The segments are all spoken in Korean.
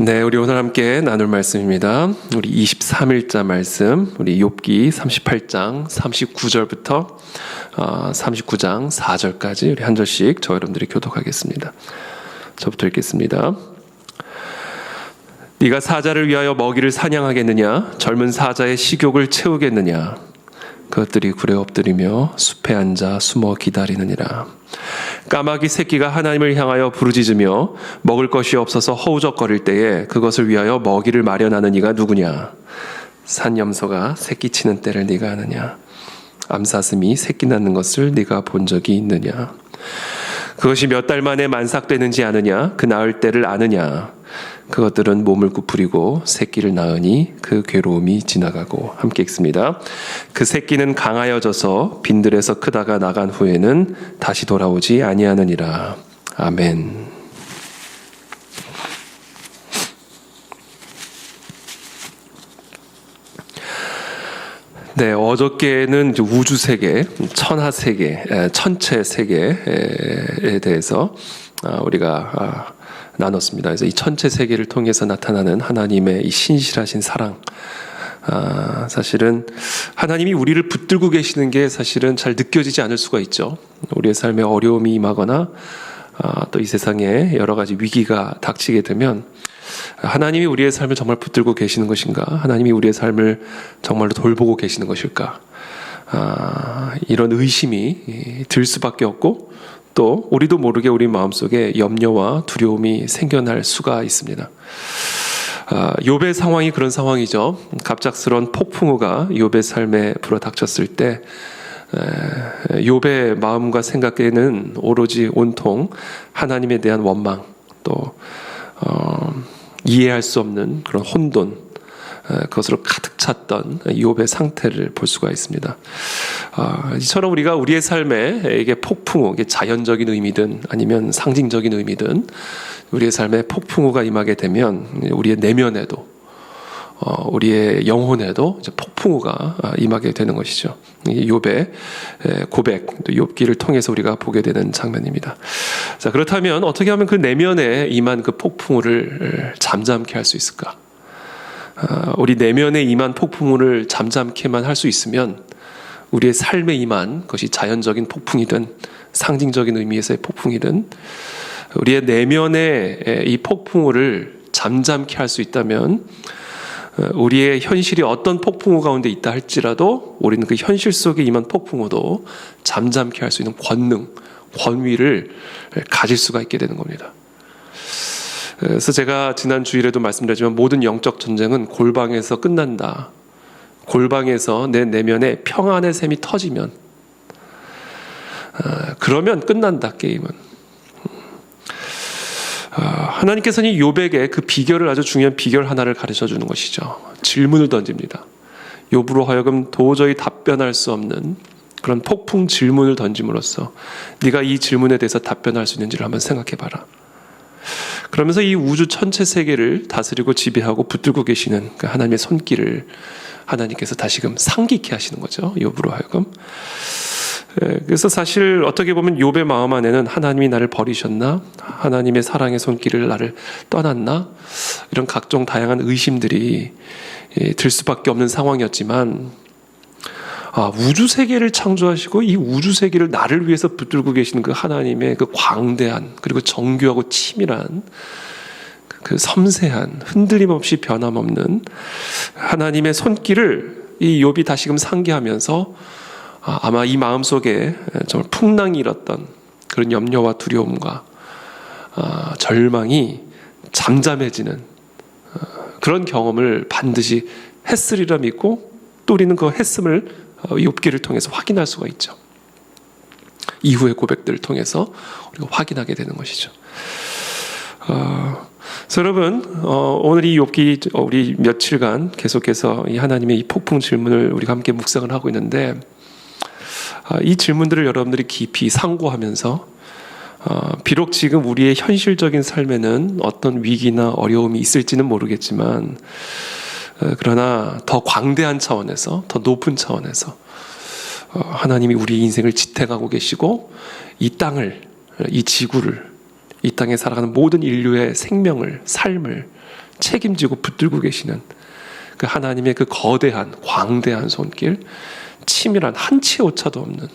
네, 우리 오늘 함께 나눌 말씀입니다. 우리 23일자 말씀, 우리 욥기 38장 39절부터 39장 4절까지 우리 한 절씩 저 여러분들이 교독하겠습니다. 저부터 읽겠습니다. 네가 사자를 위하여 먹이를 사냥하겠느냐? 젊은 사자의 식욕을 채우겠느냐? 그것들이 굴에 엎드리며 숲에 앉아 숨어 기다리느니라. 까마귀 새끼가 하나님을 향하여 부르짖으며 먹을 것이 없어서 허우적거릴 때에 그것을 위하여 먹이를 마련하는 이가 누구냐? 산염소가 새끼 치는 때를 네가 아느냐? 암사슴이 새끼 낳는 것을 네가 본 적이 있느냐? 그것이 몇 달 만에 만삭되는지 아느냐? 그 낳을 때를 아느냐? 그것들은 몸을 구부리고 새끼를 낳으니 그 괴로움이 지나가고. 함께 읽습니다. 그 새끼는 강하여져서 빈들에서 크다가 나간 후에는 다시 돌아오지 아니하느니라. 아멘. 네, 어저께는 우주 세계, 천하 세계, 천체 세계에 대해서 우리가 나눴습니다. 그래서 이 천체 세계를 통해서 나타나는 하나님의 이 신실하신 사랑, 사실은 하나님이 우리를 붙들고 계시는 게 사실은 잘 느껴지지 않을 수가 있죠. 우리의 삶에 어려움이 임하거나 또 이 세상에 여러 가지 위기가 닥치게 되면 하나님이 우리의 삶을 정말 붙들고 계시는 것인가? 하나님이 우리의 삶을 정말로 돌보고 계시는 것일까? 이런 의심이 들 수밖에 없고, 또 우리도 모르게 우리 마음속에 염려와 두려움이 생겨날 수가 있습니다. 욥의 상황이 그런 상황이죠. 갑작스러운 폭풍우가 욥의 삶에 불어닥쳤을 때 욥의 마음과 생각에는 오로지 온통 하나님에 대한 원망, 또 이해할 수 없는 그런 혼돈, 그것으로 가득 찼던 욥의 상태를 볼 수가 있습니다. 이처럼 우리가 우리의 삶에 이게 폭풍우, 이게 자연적인 의미든 아니면 상징적인 의미든 우리의 삶에 폭풍우가 임하게 되면 우리의 내면에도 우리의 영혼에도 이제 폭풍우가 임하게 되는 것이죠. 욥의 고백, 또 욥기를 통해서 우리가 보게 되는 장면입니다. 자, 그렇다면 어떻게 하면 그 내면에 임한 그 폭풍우를 잠잠케 할 수 있을까? 우리 내면에 임한 폭풍우를 잠잠케만 할 수 있으면 우리의 삶에 임한 것이 자연적인 폭풍이든 상징적인 의미에서의 폭풍이든 우리의 내면에 이 폭풍우를 잠잠케 할 수 있다면 우리의 현실이 어떤 폭풍우 가운데 있다 할지라도 우리는 그 현실 속에 임한 폭풍우도 잠잠케 할 수 있는 권능, 권위를 가질 수가 있게 되는 겁니다. 그래서 제가 지난 주일에도 말씀드렸지만 모든 영적 전쟁은 골방에서 끝난다. 골방에서 내 내면에 평안의 샘이 터지면 그러면 끝난다, 게임은. 하나님께서는 욥에게 그 비결을, 아주 중요한 비결 하나를 가르쳐 주는 것이죠. 질문을 던집니다. 욥으로 하여금 도저히 답변할 수 없는 그런 폭풍 질문을 던짐으로써 네가 이 질문에 대해서 답변할 수 있는지를 한번 생각해 봐라. 그러면서 이 우주 전체 세계를 다스리고 지배하고 붙들고 계시는 그 하나님의 손길을 하나님께서 다시금 상기케 하시는 거죠. 욥으로 하여금. 그래서 사실 어떻게 보면 욥의 마음 안에는 하나님이 나를 버리셨나? 하나님의 사랑의 손길을 나를 떠났나? 이런 각종 다양한 의심들이 들 수밖에 없는 상황이었지만, 우주 세계를 창조하시고 이 우주 세계를 나를 위해서 붙들고 계시는 그 하나님의 그 광대한, 그리고 정교하고 치밀한, 그 섬세한, 흔들림 없이 변함없는 하나님의 손길을 이 욥이 다시금 상기하면서 아마 이 마음속에 정말 풍랑이 일었던 그런 염려와 두려움과 절망이 잠잠해지는 그런 경험을 반드시 했으리라 믿고, 또 우리는 그 했음을 욥기를 통해서 확인할 수가 있죠. 이후의 고백들을 통해서 우리가 확인하게 되는 것이죠. 그래서 여러분, 오늘 이 욥기 우리 며칠간 계속해서 이 하나님의 이 폭풍 질문을 우리가 함께 묵상을 하고 있는데, 이 질문들을 여러분들이 깊이 상고하면서 비록 지금 우리의 현실적인 삶에는 어떤 위기나 어려움이 있을지는 모르겠지만, 그러나 더 광대한 차원에서, 더 높은 차원에서 하나님이 우리 인생을 지탱하고 계시고 이 땅을, 이 지구를, 이 땅에 살아가는 모든 인류의 생명을, 삶을 책임지고 붙들고 계시는 그 하나님의 그 거대한 광대한 손길, 치밀한 한 치의 오차도 없는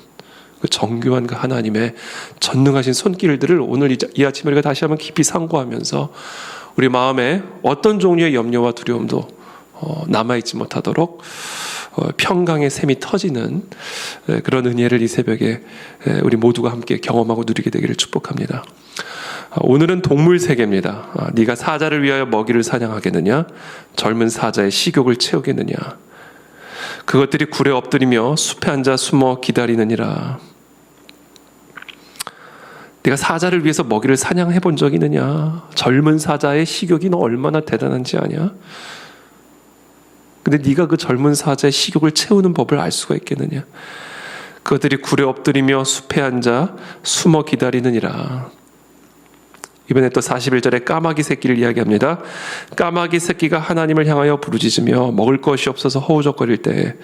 그 정교한 그 하나님의 전능하신 손길들을 오늘 이 아침에 우리가 다시 한번 깊이 상고하면서 우리 마음에 어떤 종류의 염려와 두려움도 남아있지 못하도록 평강의 샘이 터지는 그런 은혜를 이 새벽에 우리 모두가 함께 경험하고 누리게 되기를 축복합니다. 오늘은 동물 세계입니다. 네가 사자를 위하여 먹이를 사냥하겠느냐? 젊은 사자의 식욕을 채우겠느냐? 그것들이 굴에 엎드리며 숲에 앉아 숨어 기다리느니라. 네가 사자를 위해서 먹이를 사냥해 본 적이 있느냐? 젊은 사자의 식욕이 너 얼마나 대단한지 아냐? 근데 네가 그 젊은 사자의 식욕을 채우는 법을 알 수가 있겠느냐? 그것들이 굴에 엎드리며 숲에 앉아 숨어 기다리느니라. 이번에 또 41절에 까마귀 새끼를 이야기합니다. 까마귀 새끼가 하나님을 향하여 부르짖으며 먹을 것이 없어서 허우적거릴 때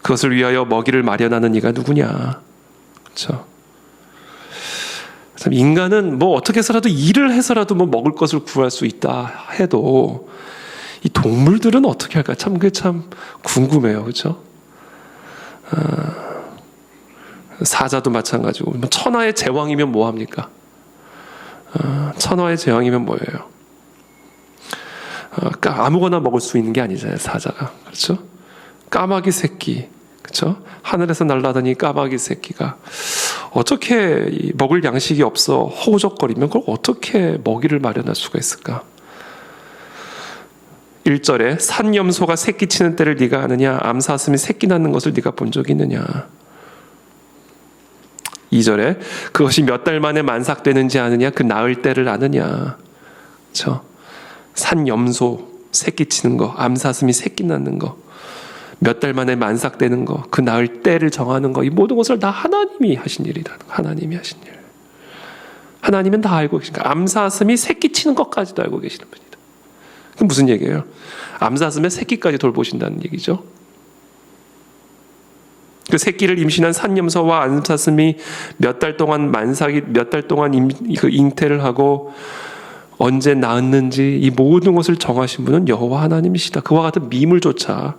그것을 위하여 먹이를 마련하는 이가 누구냐? 그렇죠? 인간은 뭐 어떻게 해서라도 일을 해서라도 뭐 먹을 것을 구할 수 있다 해도 이 동물들은 어떻게 할까? 그게 참 궁금해요. 그렇죠? 사자도 마찬가지고 천하의 제왕이면 뭐 합니까? 천하의 제왕이면 뭐예요? 아무거나 먹을 수 있는 게 아니잖아요, 사자가. 그렇죠? 까마귀 새끼. 그렇죠? 하늘에서 날아다니는 까마귀 새끼가 어떻게 먹을 양식이 없어 허우적거리면 그걸 어떻게 먹이를 마련할 수가 있을까? 1절에 산염소가 새끼 치는 때를 네가 아느냐? 암사슴이 새끼 낳는 것을 네가 본 적이 있느냐? 2절에 그것이 몇 달 만에 만삭되는지 아느냐? 그 낳을 때를 아느냐? 그렇죠? 산염소 새끼 치는 거, 암사슴이 새끼 낳는 거, 몇 달 만에 만삭되는 거, 그 낳을 때를 정하는 거, 이 모든 것을 다 하나님이 하신 일이다. 하나님이 하신 일. 하나님은 다 알고 계십니까? 암사슴이 새끼 치는 것까지도 알고 계시는 분이다. 그럼 무슨 얘기예요? 암사슴의 새끼까지 돌보신다는 얘기죠. 그 새끼를 임신한 산염소와 암사슴이 몇 달 동안 잉태를 하고 언제 낳았는지 이 모든 것을 정하신 분은 여호와 하나님이시다. 그와 같은 미물조차,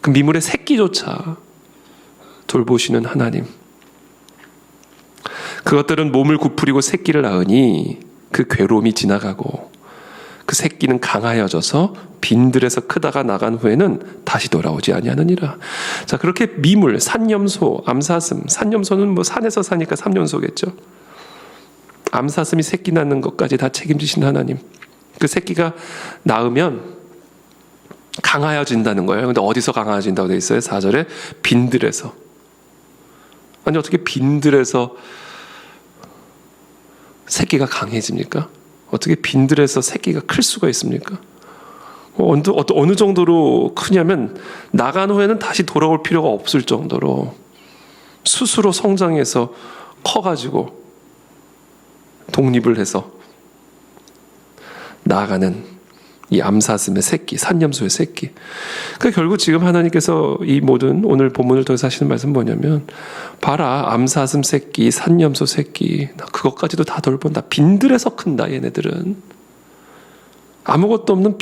그 미물의 새끼조차 돌보시는 하나님. 그것들은 몸을 구부리고 새끼를 낳으니 그 괴로움이 지나가고 그 새끼는 강하여져서 빈들에서 크다가 나간 후에는 다시 돌아오지 아니하느니라. 자, 그렇게 미물, 산염소, 암사슴, 산염소는 뭐 산에서 사니까 산염소겠죠. 암사슴이 새끼 낳는 것까지 다 책임지신 하나님. 그 새끼가 낳으면 강하여진다는 거예요. 근데 어디서 강하여진다고 되어 있어요? 4절에 빈들에서. 아니 어떻게 빈들에서 새끼가 강해집니까? 어떻게 빈들에서 새끼가 클 수가 있습니까? 어느 정도로 크냐면 나간 후에는 다시 돌아올 필요가 없을 정도로 스스로 성장해서 커가지고 독립을 해서 나아가는 이 암사슴의 새끼, 산염소의 새끼. 그러니까 결국 지금 하나님께서 이 모든 오늘 본문을 통해서 하시는 말씀은 뭐냐면, 봐라, 암사슴 새끼, 산염소 새끼, 나 그것까지도 다 돌본다. 빈들에서 큰다, 얘네들은. 아무것도 없는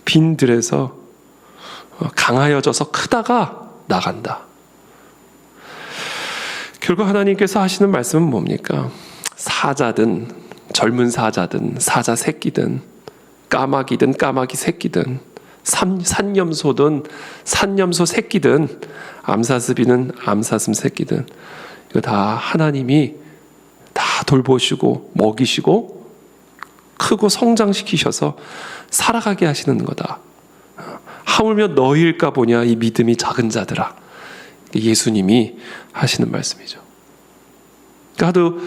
빈들에서 강하여져서 크다가 나간다. 결국 하나님께서 하시는 말씀은 뭡니까? 사자든 젊은 사자든 사자 새끼든 까마귀든 까마귀 새끼든 산염소든 산염소 새끼든 암사슴이든 암사슴 새끼든 이거 다 하나님이 다 돌보시고 먹이시고 크고 성장시키셔서 살아가게 하시는 거다. 하물며 너희일까 보냐 이 믿음이 작은 자들아. 예수님이 하시는 말씀이죠. 하도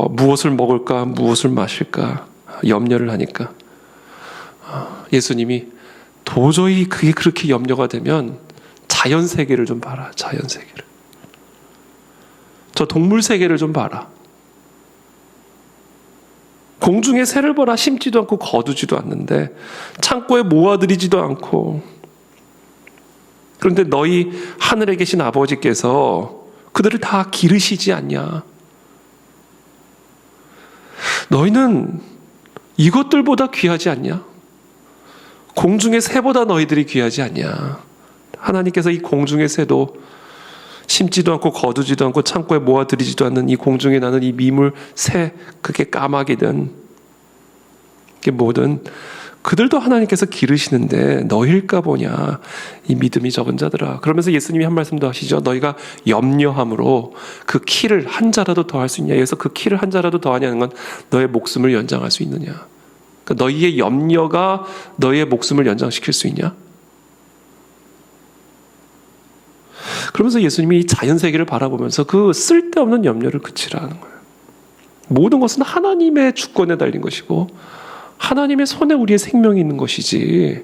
무엇을 먹을까 무엇을 마실까 염려를 하니까 예수님이 도저히 그게 그렇게 염려가 되면 자연세계를 좀 봐라. 자연세계를. 저 동물세계를 좀 봐라. 공중의 새를 보라. 심지도 않고 거두지도 않는데 창고에 모아들이지도 않고, 그런데 너희 하늘에 계신 아버지께서 그들을 다 기르시지 않냐. 너희는 이것들보다 귀하지 않냐? 공중의 새보다 너희들이 귀하지 않냐? 하나님께서 이 공중의 새도 심지도 않고 거두지도 않고 창고에 모아들이지도 않는 이 공중에 나는 이 미물 새, 그게 까마귀든 그게 뭐든 그들도 하나님께서 기르시는데 너희일까 보냐, 이 믿음이 적은 자들아. 그러면서 예수님이 한 말씀도 하시죠. 너희가 염려함으로 그 키를 한 자라도 더할 수 있냐. 그래서 그 키를 한 자라도 더하냐는 건 너의 목숨을 연장할 수 있느냐. 그러니까 너희의 염려가 너희의 목숨을 연장시킬 수 있냐. 그러면서 예수님이 이 자연세계를 바라보면서 그 쓸데없는 염려를 그치라는 거예요. 모든 것은 하나님의 주권에 달린 것이고 하나님의 손에 우리의 생명이 있는 것이지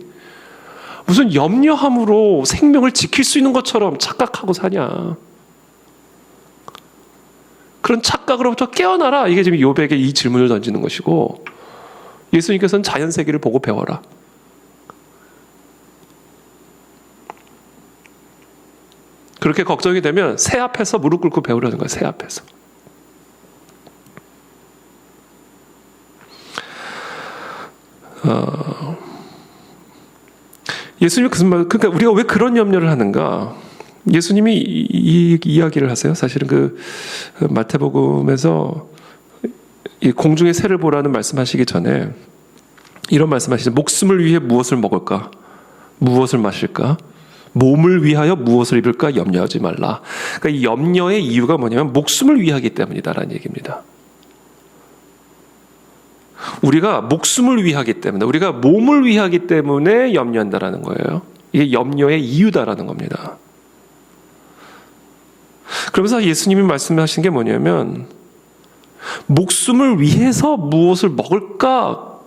무슨 염려함으로 생명을 지킬 수 있는 것처럼 착각하고 사냐. 그런 착각으로부터 깨어나라. 이게 지금 욥에게 이 질문을 던지는 것이고 예수님께서는 자연세계를 보고 배워라. 그렇게 걱정이 되면 새 앞에서 무릎 꿇고 배우려는 거예요. 새 앞에서. 예수님이 그러니까 우리가 왜 그런 염려를 하는가? 예수님이 이 이야기를 하세요. 사실은 그 마태복음에서 이 공중의 새를 보라는 말씀하시기 전에 이런 말씀하시죠. 목숨을 위해 무엇을 먹을까? 무엇을 마실까? 몸을 위하여 무엇을 입을까? 염려하지 말라. 그러니까 이 염려의 이유가 뭐냐면 목숨을 위하기 때문이다라는 얘기입니다. 우리가 목숨을 위하기 때문에, 우리가 몸을 위하기 때문에 염려한다라는 거예요. 이게 염려의 이유다라는 겁니다. 그러면서 예수님이 말씀하신 게 뭐냐면 목숨을 위해서 무엇을 먹을까?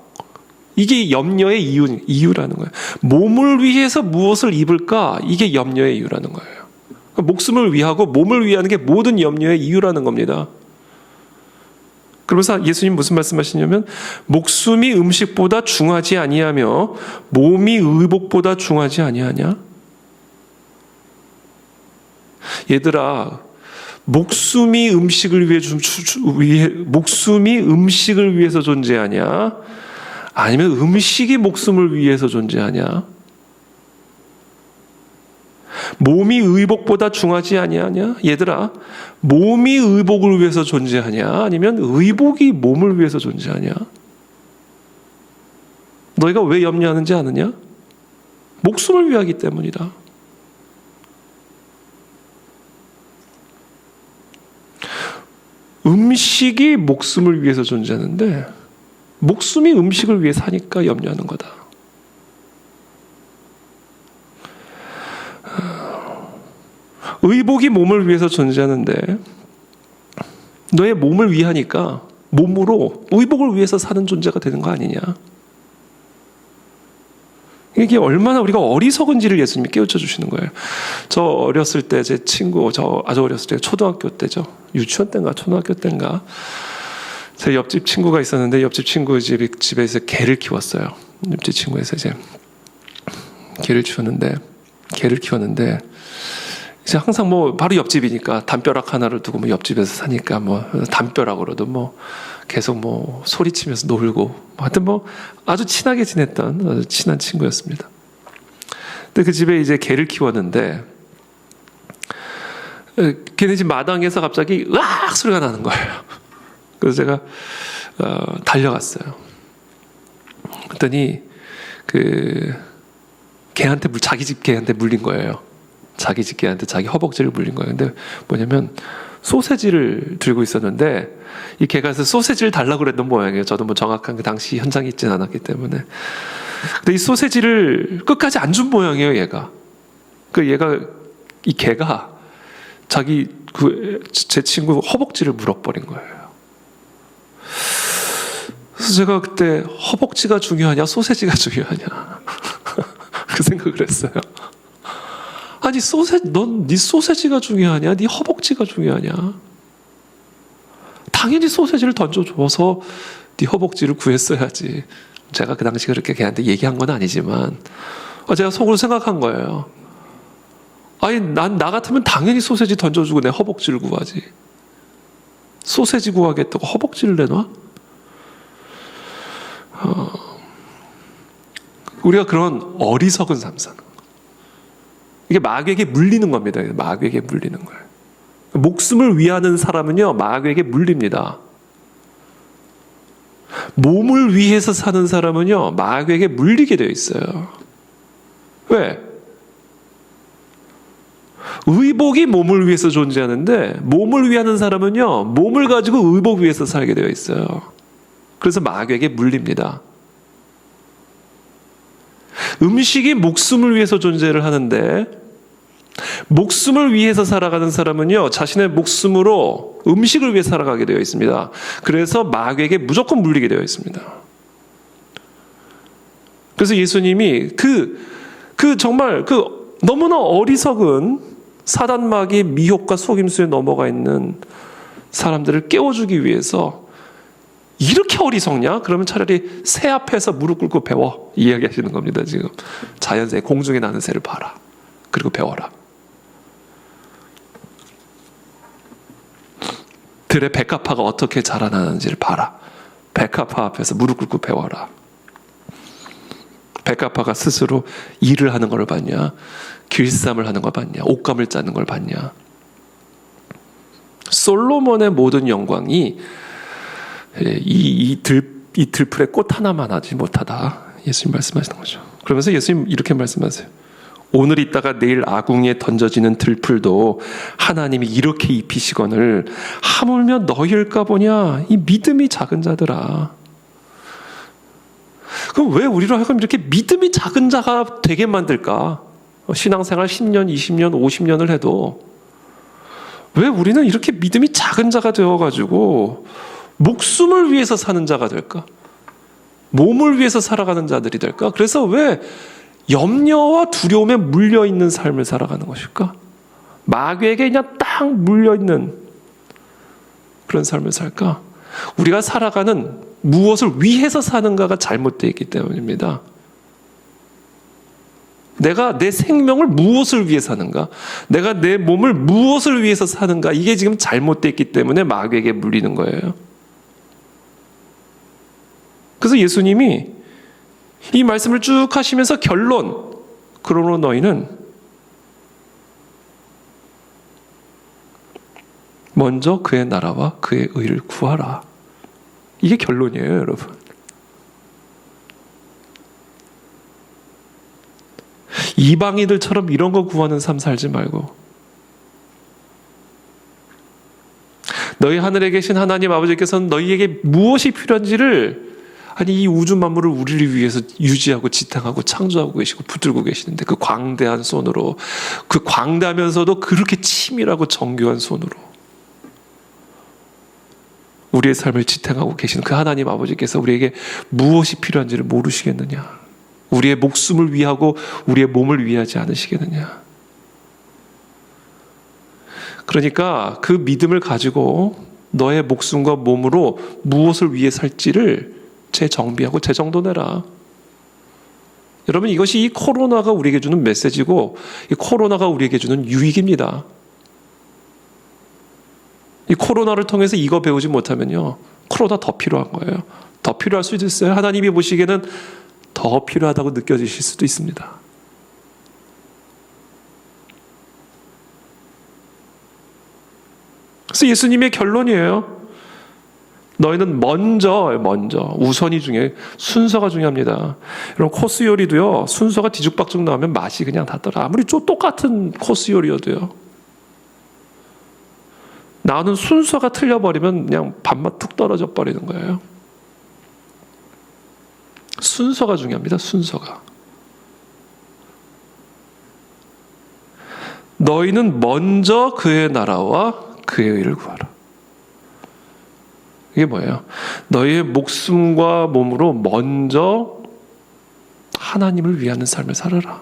이게 염려의 이유라는 거예요. 몸을 위해서 무엇을 입을까? 이게 염려의 이유라는 거예요. 목숨을 위하고 몸을 위하는 게 모든 염려의 이유라는 겁니다. 그러면서 예수님 무슨 말씀하시냐면 목숨이 음식보다 중하지 아니하며 몸이 의복보다 중하지 아니하냐? 얘들아, 목숨이 음식을 위해서 존재하냐? 아니면 음식이 목숨을 위해서 존재하냐? 몸이 의복보다 중하지 아니하냐? 얘들아, 몸이 의복을 위해서 존재하냐? 아니면 의복이 몸을 위해서 존재하냐? 너희가 왜 염려하는지 아느냐? 목숨을 위하기 때문이다. 음식이 목숨을 위해서 존재하는데 목숨이 음식을 위해 사니까 염려하는 거다. 의복이 몸을 위해서 존재하는데 너의 몸을 위하니까 몸으로 의복을 위해서 사는 존재가 되는 거 아니냐. 이게 얼마나 우리가 어리석은지를 예수님이 깨우쳐 주시는 거예요. 저 어렸을 때 제 친구, 저 아주 어렸을 때 초등학교 때죠. 유치원 때인가 초등학교 때인가 제 옆집 친구가 있었는데 옆집 친구 집에서 개를 키웠어요. 옆집 친구에서 이제 개를 키웠는데 이제 항상 뭐 바로 옆집이니까 담벼락 하나를 두고 뭐 옆집에서 사니까 뭐 담벼락으로도 뭐 계속 뭐 소리치면서 놀고 하여튼 뭐 아주 친하게 지냈던 아주 친한 친구였습니다. 근데 그 집에 이제 개를 키웠는데 걔네 집 마당에서 갑자기 으악 소리가 나는 거예요. 그래서 제가 달려갔어요. 그랬더니 그 개한테 자기 집 개한테 물린 거예요. 자기 집 개한테 자기 허벅지를 물린 거예요. 근데 뭐냐면 소세지를 들고 있었는데 이 개가 소세지를 달라고 그랬던 모양이에요. 저도 뭐 정확한 그 당시 현장에 있진 않았기 때문에. 근데 이 소세지를 끝까지 안 준 모양이에요. 얘가. 이 개가 제 친구 허벅지를 물어버린 거예요. 그래서 제가 그때 허벅지가 중요하냐 소세지가 중요하냐 그 생각을 했어요. 아니 넌 네 소세지가 중요하냐 네 허벅지가 중요하냐. 당연히 소세지를 던져줘서 네 허벅지를 구했어야지. 제가 그 당시 그렇게 걔한테 얘기한 건 아니지만 제가 속으로 생각한 거예요. 아니 나 같으면 당연히 소세지 던져주고 내 허벅지를 구하지. 소세지 구하겠다고 허벅지를 내놔? 우리가 그런 어리석은 삶 사는 거예요. 이게 마귀에게 물리는 겁니다. 마귀에게 물리는 거예요. 목숨을 위하는 사람은요, 마귀에게 물립니다. 몸을 위해서 사는 사람은요, 마귀에게 물리게 되어 있어요. 왜? 의복이 몸을 위해서 존재하는데 몸을 위하는 사람은요, 몸을 가지고 의복 위해서 살게 되어 있어요. 그래서 마귀에게 물립니다. 음식이 목숨을 위해서 존재를 하는데 목숨을 위해서 살아가는 사람은요, 자신의 목숨으로 음식을 위해 살아가게 되어 있습니다. 그래서 마귀에게 무조건 물리게 되어 있습니다. 그래서 예수님이 정말 너무나 어리석은 사단마귀의 미혹과 속임수에 넘어가 있는 사람들을 깨워주기 위해서 이렇게 어리석냐? 그러면 차라리 새 앞에서 무릎 꿇고 배워. 이야기하시는 겁니다, 지금. 자연새, 공중에 나는 새를 봐라. 그리고 배워라. 들의 백합화가 어떻게 자라나는지를 봐라. 백합화 앞에서 무릎 꿇고 배워라. 백합화가 스스로 일을 하는 걸 봤냐? 길쌈을 하는 걸 봤냐? 옷감을 짜는 걸 봤냐? 솔로몬의 모든 영광이 이 들풀에 꽃 하나만 하지 못하다. 예수님 말씀하시는 거죠. 그러면서 예수님 이렇게 말씀하세요. 오늘 있다가 내일 아궁이에 던져지는 들풀도 하나님이 이렇게 입히시거늘 하물며 너희일까 보냐? 이 믿음이 작은 자들아. 그럼 왜 우리로 하여금 이렇게 믿음이 작은 자가 되게 만들까? 신앙생활 10년, 20년, 50년을 해도 왜 우리는 이렇게 믿음이 작은 자가 되어가지고 목숨을 위해서 사는 자가 될까? 몸을 위해서 살아가는 자들이 될까? 그래서 왜 염려와 두려움에 물려있는 삶을 살아가는 것일까? 마귀에게 그냥 딱 물려있는 그런 삶을 살까? 우리가 살아가는 무엇을 위해서 사는가가 잘못되어 있기 때문입니다. 내가 내 생명을 무엇을 위해 사는가? 내가 내 몸을 무엇을 위해서 사는가? 이게 지금 잘못되어 있기 때문에 마귀에게 물리는 거예요. 그래서 예수님이 이 말씀을 쭉 하시면서 결론, 그러므로 너희는 먼저 그의 나라와 그의 의를 구하라. 이게 결론이에요, 여러분. 이방인들처럼 이런 거 구하는 삶 살지 말고 너희 하늘에 계신 하나님 아버지께서는 너희에게 무엇이 필요한지를 이 우주 만물을 우리를 위해서 유지하고 지탱하고 창조하고 계시고 붙들고 계시는데 그 광대한 손으로, 그 광대하면서도 그렇게 치밀하고 정교한 손으로 우리의 삶을 지탱하고 계시는 그 하나님 아버지께서 우리에게 무엇이 필요한지를 모르시겠느냐? 우리의 목숨을 위하고 우리의 몸을 위하지 않으시겠느냐? 그러니까 그 믿음을 가지고 너의 목숨과 몸으로 무엇을 위해 살지를 재정비하고 재정돈해라. 여러분, 이것이 이 코로나가 우리에게 주는 메시지고 이 코로나가 우리에게 주는 유익입니다. 이 코로나를 통해서 이거 배우지 못하면요, 코로나 더 필요한 거예요. 더 필요할 수도 있어요. 하나님이 보시기에는 더 필요하다고 느껴지실 수도 있습니다. 그래서 예수님의 결론이에요. 너희는 먼저 우선이 중에 순서가 중요합니다. 이런 코스 요리도요, 순서가 뒤죽박죽 나오면 맛이 그냥 다더라. 아무리 똑같은 코스 요리여도요, 나오는 순서가 틀려버리면 그냥 밥맛 툭 떨어져 버리는 거예요. 순서가 중요합니다. 순서가. 너희는 먼저 그의 나라와 그의 의를 구하라. 이게 뭐예요? 너희의 목숨과 몸으로 먼저 하나님을 위하는 삶을 살아라.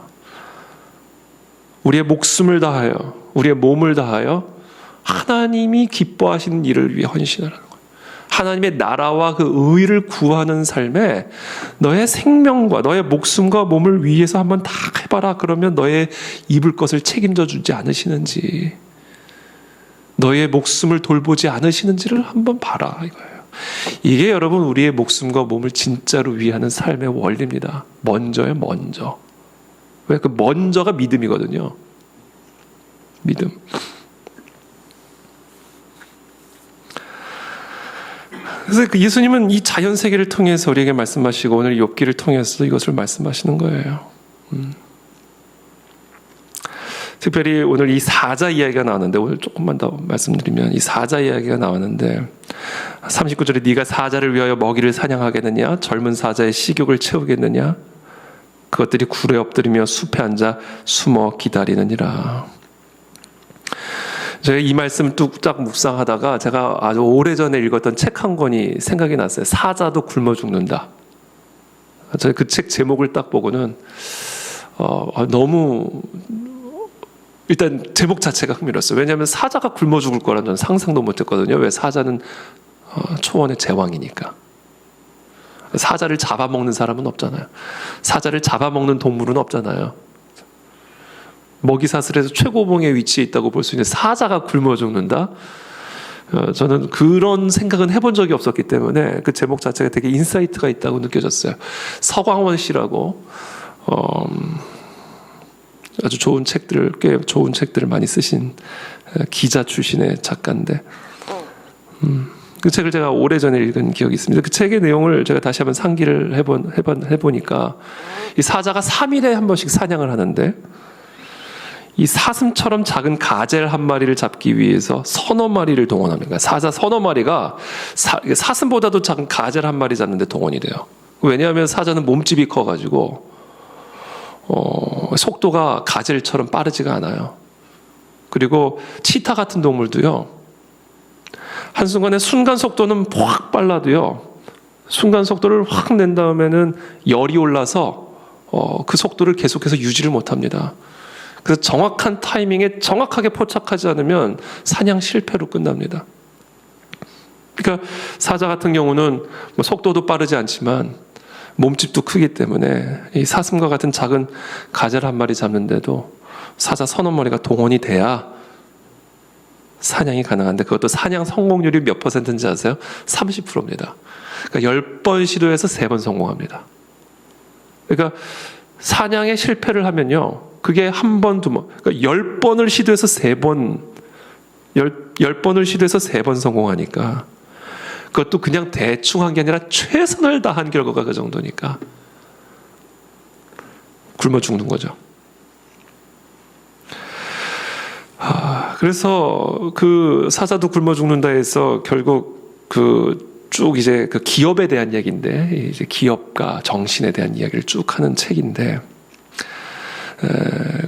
우리의 목숨을 다하여, 우리의 몸을 다하여 하나님이 기뻐하시는 일을 위해 헌신하라는 거예요. 하나님의 나라와 그 의를 구하는 삶에 너의 생명과 너의 목숨과 몸을 위해서 한번 다 해봐라. 그러면 너의 입을 것을 책임져 주지 않으시는지, 너의 목숨을 돌보지 않으시는지를 한번 봐라, 이거예요. 이게 여러분 우리의 목숨과 몸을 진짜로 위하는 삶의 원리입니다. 먼저예요, 먼저. 왜? 그 먼저가 믿음이거든요. 믿음. 그래서 그 예수님은 이 자연 세계를 통해서 우리에게 말씀하시고 오늘 욥기를 통해서 이것을 말씀하시는 거예요. 특별히 오늘 이 사자 이야기가 나왔는데, 오늘 조금만 더 말씀드리면 이 사자 이야기가 나왔는데 39절에 네가 사자를 위하여 먹이를 사냥하겠느냐, 젊은 사자의 식욕을 채우겠느냐, 그것들이 굴에 엎드리며 숲에 앉아 숨어 기다리느니라. 제가 이 말씀 뚝딱 묵상하다가 제가 아주 오래전에 읽었던 책 한 권이 생각이 났어요. 사자도 굶어 죽는다. 제가 그 책 제목을 딱 보고는 너무 일단 제목 자체가 흥미로웠어요. 왜냐하면 사자가 굶어 죽을 거라는 저는 상상도 못했거든요. 왜? 사자는 초원의 제왕이니까. 사자를 잡아먹는 사람은 없잖아요. 사자를 잡아먹는 동물은 없잖아요. 먹이사슬에서 최고봉의 위치에 있다고 볼 수 있는 사자가 굶어 죽는다? 저는 그런 생각은 해본 적이 없었기 때문에 그 제목 자체가 되게 인사이트가 있다고 느껴졌어요. 서광원 씨라고 아주 좋은 책들을, 꽤 좋은 책들을 많이 쓰신 기자 출신의 작가인데, 그 책을 제가 오래전에 읽은 기억이 있습니다. 그 책의 내용을 제가 다시 한번 상기를 해보니까 이 사자가 3일에 한 번씩 사냥을 하는데, 이 사슴처럼 작은 가젤 한 마리를 잡기 위해서 서너 마리를 동원합니다. 사자 서너 마리가 사슴보다도 작은 가젤 한 마리 잡는데 동원이 돼요. 왜냐하면 사자는 몸집이 커가지고 속도가 가젤처럼 빠르지가 않아요. 그리고 치타 같은 동물도요, 한순간에 순간 속도는 확 빨라도요, 순간 속도를 확 낸 다음에는 열이 올라서 그 속도를 계속해서 유지를 못합니다. 그래서 정확한 타이밍에 정확하게 포착하지 않으면 사냥 실패로 끝납니다. 그러니까 사자 같은 경우는 뭐 속도도 빠르지 않지만 몸집도 크기 때문에 이 사슴과 같은 작은 가젤 한 마리 잡는데도 사자 서너 마리가 동원이 돼야 사냥이 가능한데, 그것도 사냥 성공률이 몇 %인지 아세요? 30%입니다. 그러니까 10번 시도해서 3번 성공합니다. 그러니까 사냥에 실패를 하면요, 그게 한 번, 두 번, 그러니까 10번을 시도해서 3번, 10번을 시도해서 3번 성공하니까, 그것도 그냥 대충 한 게 아니라 최선을 다한 결과가 그 정도니까 굶어 죽는 거죠. 그래서 그 사자도 굶어 죽는다 해서 결국 쭉 이제 그 기업에 대한 얘기인데, 이제 기업과 정신에 대한 이야기를 쭉 하는 책인데,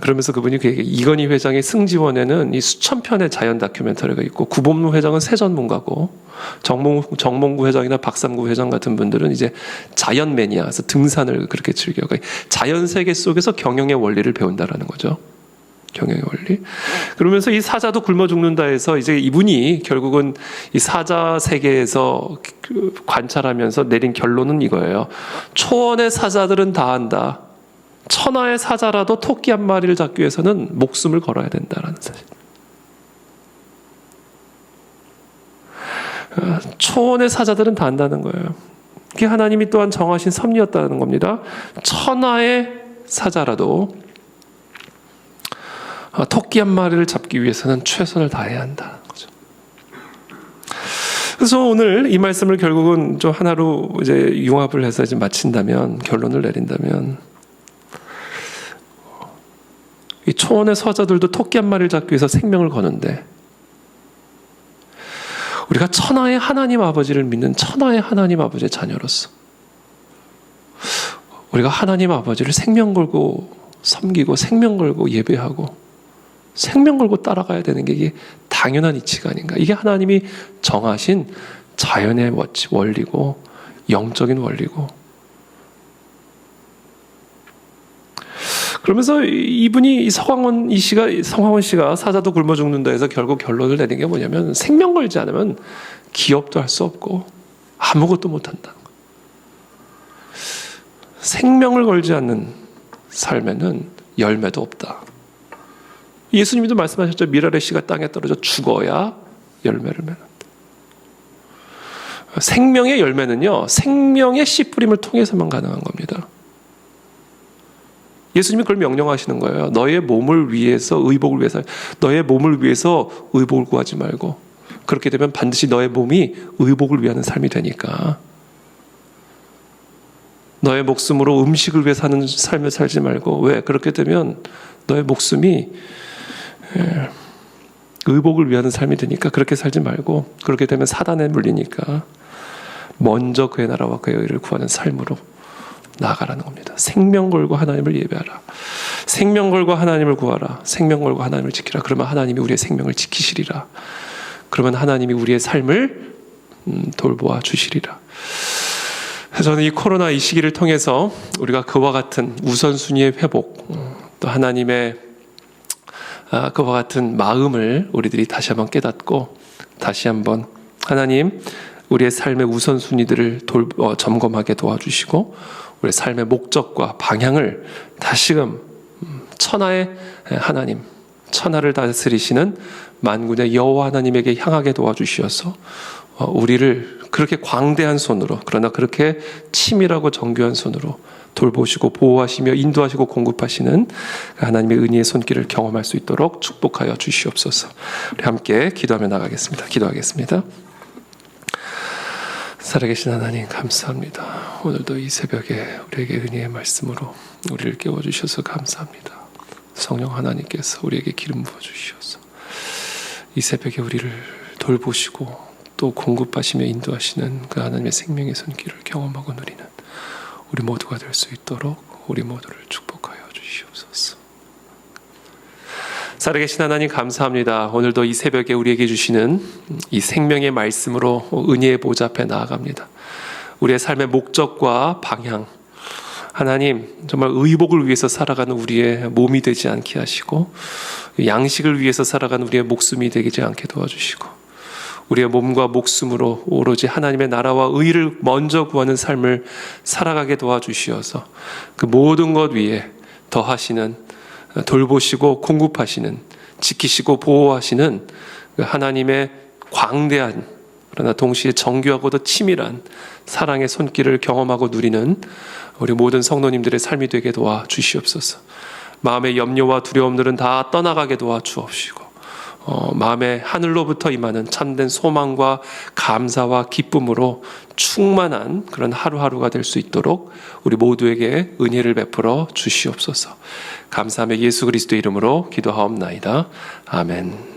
그러면서 그분이 그 이건희 회장의 승지원에는 이 수천 편의 자연 다큐멘터리가 있고, 구본무 회장은 세전문가고, 정몽구 회장이나 박삼구 회장 같은 분들은 이제 자연 매니아에서 등산을 그렇게 즐겨요. 자연 세계 속에서 경영의 원리를 배운다라는 거죠. 경영의 원리. 그러면서 이 사자도 굶어 죽는다 해서 이제 이분이 결국은 이 사자 세계에서 관찰하면서 내린 결론은 이거예요. 초원의 사자들은 다 한다. 천하의 사자라도 토끼 한 마리를 잡기 위해서는 목숨을 걸어야 된다라는 사실. 초원의 사자들은 다 한다는 거예요. 그게 하나님이 또한 정하신 섭리였다는 겁니다. 천하의 사자라도 토끼 한 마리를 잡기 위해서는 최선을 다해야 한다는 거죠. 그래서 오늘 이 말씀을 결국은 좀 하나로 이제 융합을 해서 이제 마친다면, 결론을 내린다면, 이 초원의 사자들도 토끼 한 마리를 잡기 위해서 생명을 거는데, 우리가 천하의 하나님 아버지를 믿는 천하의 하나님 아버지의 자녀로서 우리가 하나님 아버지를 생명 걸고 섬기고 생명 걸고 예배하고 생명 걸고 따라가야 되는 게 이게 당연한 이치가 아닌가. 이게 하나님이 정하신 자연의 원리고 영적인 원리고, 그러면서 이분이 성황원 씨가 사자도 굶어 죽는다 해서 결국 결론을 내린 게 뭐냐면, 생명 걸지 않으면 기업도 할 수 없고 아무것도 못 한다. 생명을 걸지 않는 삶에는 열매도 없다. 예수님도 말씀하셨죠. 미랄의 씨가 땅에 떨어져 죽어야 열매를 맺는다. 생명의 열매는요, 생명의 씨 뿌림을 통해서만 가능한 겁니다. 예수님이 그걸 명령하시는 거예요. 너의 몸을 위해서 의복을 위해서, 너의 몸을 위해서 의복을 구하지 말고, 그렇게 되면 반드시 너의 몸이 의복을 위하는 삶이 되니까. 너의 목숨으로 음식을 위해 사는 삶을 살지 말고, 왜? 그렇게 되면 너의 목숨이 의복을 위하는 삶이 되니까 그렇게 살지 말고, 그렇게 되면 사단에 물리니까 먼저 그의 나라와 그의 의를 구하는 삶으로 나아가라는 겁니다. 생명 걸고 하나님을 예배하라. 생명 걸고 하나님을 구하라. 생명 걸고 하나님을 지키라. 그러면 하나님이 우리의 생명을 지키시리라. 그러면 하나님이 우리의 삶을 돌보아 주시리라. 저는 이 코로나 이 시기를 통해서 우리가 그와 같은 우선순위의 회복, 또 하나님의 그와 같은 마음을 우리들이 다시 한번 깨닫고, 다시 한번 하나님 우리의 삶의 우선순위들을 점검하게 도와주시고, 우리의 삶의 목적과 방향을 다시금 천하의 하나님, 천하를 다스리시는 만군의 여호와 하나님에게 향하게 도와주시어서 우리를 그렇게 광대한 손으로, 그러나 그렇게 치밀하고 정교한 손으로 돌보시고 보호하시며 인도하시고 공급하시는 하나님의 은혜의 손길을 경험할 수 있도록 축복하여 주시옵소서. 우리 함께 기도하며 나가겠습니다. 기도하겠습니다. 살아계신 하나님 감사합니다. 오늘도 이 새벽에 우리에게 은혜의 말씀으로 우리를 깨워주셔서 감사합니다. 성령 하나님께서 우리에게 기름 부어주시어서 이 새벽에 우리를 돌보시고 또 공급하시며 인도하시는 그 하나님의 생명의 손길을 경험하고 누리는 우리 모두가 될 수 있도록 우리 모두를 축복하여 주시옵소서. 살아계신 하나님 감사합니다. 오늘도 이 새벽에 우리에게 주시는 이 생명의 말씀으로 은혜의 보좌 앞에 나아갑니다. 우리의 삶의 목적과 방향, 하나님 정말 의복을 위해서 살아가는 우리의 몸이 되지 않게 하시고, 양식을 위해서 살아가는 우리의 목숨이 되지 않게 도와주시고, 우리의 몸과 목숨으로 오로지 하나님의 나라와 의를 먼저 구하는 삶을 살아가게 도와주시어서 그 모든 것 위에 더하시는, 돌보시고 공급하시는, 지키시고 보호하시는 그 하나님의 광대한 그러나 동시에 정교하고도 치밀한 사랑의 손길을 경험하고 누리는 우리 모든 성도님들의 삶이 되게 도와주시옵소서. 마음의 염려와 두려움들은 다 떠나가게 도와주옵시고, 마음의 하늘로부터 임하는 참된 소망과 감사와 기쁨으로 충만한 그런 하루하루가 될 수 있도록 우리 모두에게 은혜를 베풀어 주시옵소서. 감사하며 예수 그리스도의 이름으로 기도하옵나이다. 아멘.